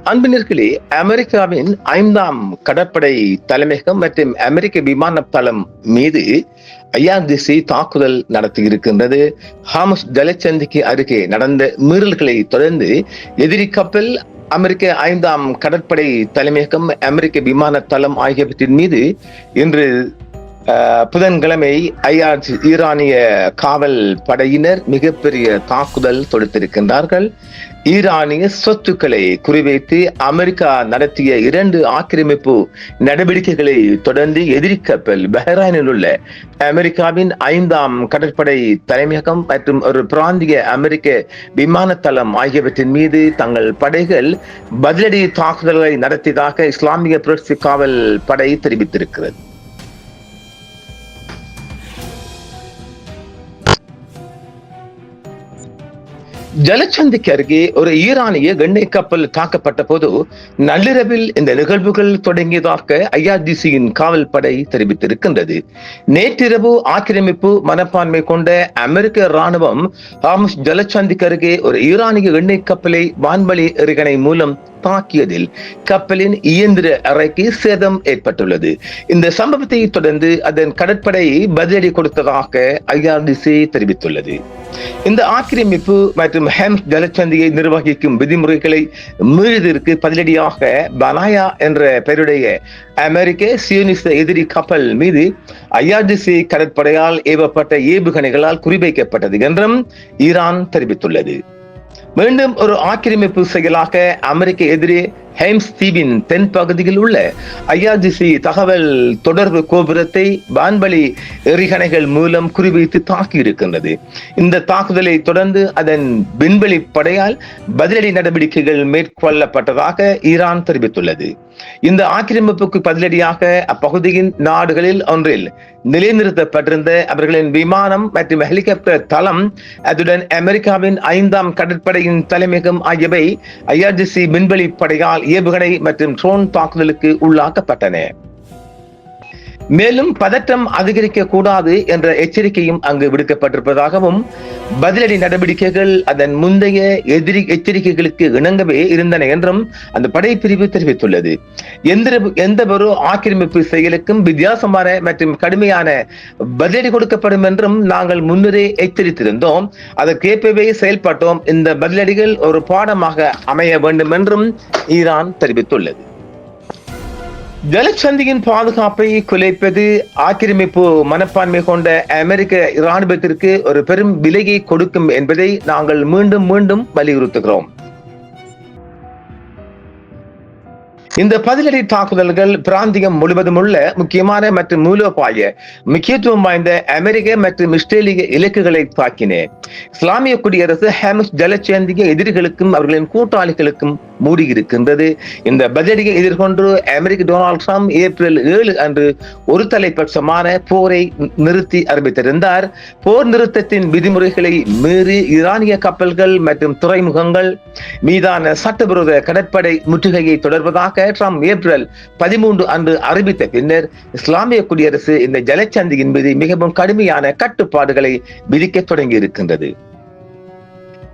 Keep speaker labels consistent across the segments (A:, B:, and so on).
A: அன்பினர்களே, அமெரிக்காவின் 5ஆம் கடற்படை தலைமையகம் மற்றும் அமெரிக்க விமான தளம் மீது ஐஆர்ஜிசி தாக்குதல் நடத்தியிருக்கின்றது. ஹார்முஸ் ஜலசந்திக்கு அருகே நடந்த மீறல்களை தொடர்ந்து எதிரி கப்பல், அமெரிக்க 5ஆம் கடற்படை தலைமையகம், அமெரிக்க விமான தளம் ஆகியவற்றின் மீது இன்று புதன்கிழமை ஈரானிய காவல் படையினர் மிகப்பெரிய தாக்குதல் தொடுத்திருக்கின்றார்கள். ஈரானிய சொத்துக்களை குறிவைத்து அமெரிக்கா நடத்திய 2 ஆக்கிரமிப்பு நடவடிக்கைகளை தொடர்ந்து எதிரி கப்பல் பஹ்ரைனில் உள்ள அமெரிக்காவின் 5ஆம் கடற்படை தலைமையகம் மற்றும் ஒரு பிராந்திய அமெரிக்க விமான தளம் ஆகியவற்றின் மீது தங்கள் படைகள் பதிலடி தாக்குதல்களை நடத்தியதாக இஸ்லாமிய புரட்சி காவல் படை தெரிவித்திருக்கிறது. ஜலசந்திக்கு அருகே ஒரு ஈரானிய எண்ணெய் கப்பல் தாக்கப்பட்ட போது நள்ளிரவில் இந்த நிகழ்வுகள் தொடங்கியதாக ஐஆர்ஜிசியின் காவல் படை தெரிவித்திருக்கின்றது. நேற்றிரவு ஆக்கிரமிப்பு மனப்பான்மை கொண்ட அமெரிக்க ராணுவம் ஹார்முஸ் ஜலசந்திக்கு அருகே ஒரு ஈரானிய எண்ணெய் கப்பலை வான்வழி எறிகணை மூலம் தாக்கியதில் கப்பலின் இயந்திர அறைக்கு சேதம் ஏற்பட்டுள்ளது. இந்த சம்பவத்தை தொடர்ந்து அதன் கடற்படை பதிலடி கொடுத்ததாக ஐஆர்ஜிசி தெரிவித்துள்ளது. இந்த ஆக்கிரமிப்பு மற்றும் ஹார்முஸ் ஜலசந்தியை நிர்வகிக்கும் விதிமுறைகளை மீறியதற்கு பதிலடியாக பனாயா என்ற பெயருடைய அமெரிக்க சியோனிச எதிரி கப்பல் மீது ஐஆர்ஜிசி கடற்படையால் ஏவப்பட்ட ஏவுகணைகளால் குறிவைக்கப்பட்டது என்றும் ஈரான் தெரிவித்துள்ளது. மீண்டும் ஒரு ஆக்கிரமிப்பு செயலாக அமெரிக்க எதிரி ஹேம்ஸ் தீவின் தென் பகுதியில் உள்ள ஐஆர்ஜிசி தகவல் தொடர்பு கோபுரத்தை வான்வழி எறிகணைகள் மூலம் குறிவைத்து தாக்கி இருக்கின்றது. இந்த தாக்குதலை தொடர்ந்து அதன் விண்வெளி படையால் பதிலடி நடவடிக்கைகள் மேற்கொள்ளப்பட்டதாக ஈரான் தெரிவித்துள்ளது. இந்த ஆக்கிரமிப்புக்கு பதிலடியாக அப்பகுதியின் நாடுகளில் ஒன்றில் நிலைநிறுத்தப்பட்டிருந்த அவர்களின் விமானம் மற்றும் ஹெலிகாப்டர் தளம், அதுடன் அமெரிக்காவின் 5ஆம் கடற்படையின் தலைமையகம் ஆகியவை ஐஆர்ஜிசி விண்வெளி படையால் ஏவுகணை மற்றும் ட்ரோன் தாக்குதலுக்கு உள்ளாக்கப்பட்டன. மேலும் பதற்றம் அதிகரிக்க கூடாது என்ற எச்சரிக்கையும் அங்கு விடுக்கப்பட்டிருப்பதாகவும், பதிலடி நடவடிக்கைகள் அதன் முந்தைய எச்சரிக்கைகளுக்கு இணங்கவே இருந்தன என்றும் அந்த படைப்பிரிவு தெரிவித்துள்ளது. எந்த ஒரு ஆக்கிரமிப்பு செயலுக்கும் வித்தியாசமான மற்றும் கடுமையான பதிலடி கொடுக்கப்படும் என்றும் நாங்கள் முன்னரே எச்சரித்திருந்தோம். அதற்கேற்பவே செயல்பட்டோம். இந்த பதிலடிகள் ஒரு பாடமாக அமைய வேண்டும் என்றும் ஈரான் தெரிவித்துள்ளது. ஜலசந்தியின் பாதுகாப்பை குலைப்பது ஆக்கிரமிப்பு மனப்பான்மை கொண்ட அமெரிக்க இராணுவத்திற்கு ஒரு பெரும் விலையை கொடுக்கும் என்பதை நாங்கள் மீண்டும் மீண்டும் வலியுறுத்துகிறோம். இந்த பதிலடி தாக்குதல்கள் பிராந்தியம் முழுவதும் உள்ள முக்கியமான மற்றும் மூலோபாய முக்கியத்துவம் வாய்ந்த அமெரிக்க மற்றும் இஸ்ரேலிய இலக்குகளை தாக்கின. இஸ்லாமிய குடியரசு ஹார்முஸ் ஜலசந்திய எதிரிகளுக்கும் அவர்களின் கூட்டாளிகளுக்கும் மூடியிருக்கின்றது. இந்த பதிலடியை எதிர்கொண்டு அமெரிக்க டொனால்ட் ட்ரம்ப் ஏப்ரல் 7 அன்று ஒரு தலைப்பட்சமான போரை நிறுத்தி அறிவித்திருந்தார். போர் நிறுத்தத்தின் விதிமுறைகளை மீறி ஈரானிய கப்பல்கள் மற்றும் துறைமுகங்கள் மீதான சட்டவிரோத கடற்படை முற்றுகையை தொடர்வதாக ட்ரம்ப் ஏப்ரல் 13 அன்று அறிவித்த பின்னர் இஸ்லாமிய குடியரசு இந்த ஜலசந்தியின் மீது மிகவும் கடுமையான கட்டுப்பாடுகளை விதிக்க தொடங்கி இருக்கின்றது.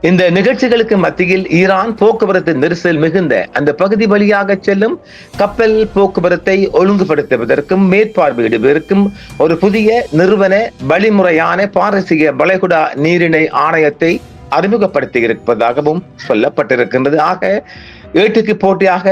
A: இந்த நிகழ்ச்சிகளுக்கு மத்தியில் ஈரான் போக்குவரத்து நெரிசல் மிகுந்த அந்த பகுதி வழியாக செல்லும் கப்பல் போக்குவரத்தை ஒழுங்குபடுத்துவதற்கும் மேற்பார்வையிடுவதற்கும் ஒரு புதிய நிறுவன வழிமுறையான பாரசீக வளைகுடா நீரிணை ஆணையத்தை அறிமுகப்படுத்தி இருப்பதாகவும் சொல்லப்பட்டிருக்கின்றது. ஆக ஏட்டுக்கு போட்டியாக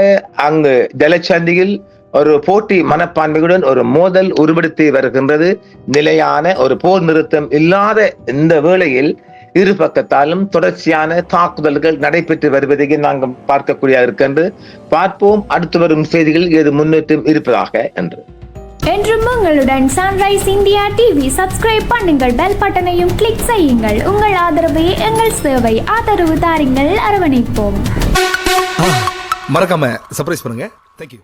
A: அங்கு ஜலசந்தியில் ஒரு போட்டி மனப்பான்மையுடன் ஒரு மோதல் உருவெடுத்து வருகின்றது. நிலையான ஒரு போர் நிறுத்தம் இல்லாத இந்த வேளையில் இரு பக்கத்தாலும் தொடர்ச்சியான தாக்குதல்கள் நடைபெற்று வருவதை நாங்கள் பார்க்கக்கூடிய இருக்கின்றது. பார்ப்போம் அடுத்து வரும் செய்திகள் ஏது முன்னேற்றம் இருப்பதாக என்று.
B: என்றும் உங்களுடன் சன்ரைஸ் இந்தியா டிவி சப்ஸ்கிரைப் பண்ணுங்கள், பெல் பட்டனையும் கிளிக் செய்யுங்கள். உங்கள் ஆதரவே எங்கள் சேவை. ஆதரவு தாருங்கள், அரவணைப்போம்.
C: மறக்காம சர்ப்ரைஸ் பண்ணுங்க. தேங்க்யூ.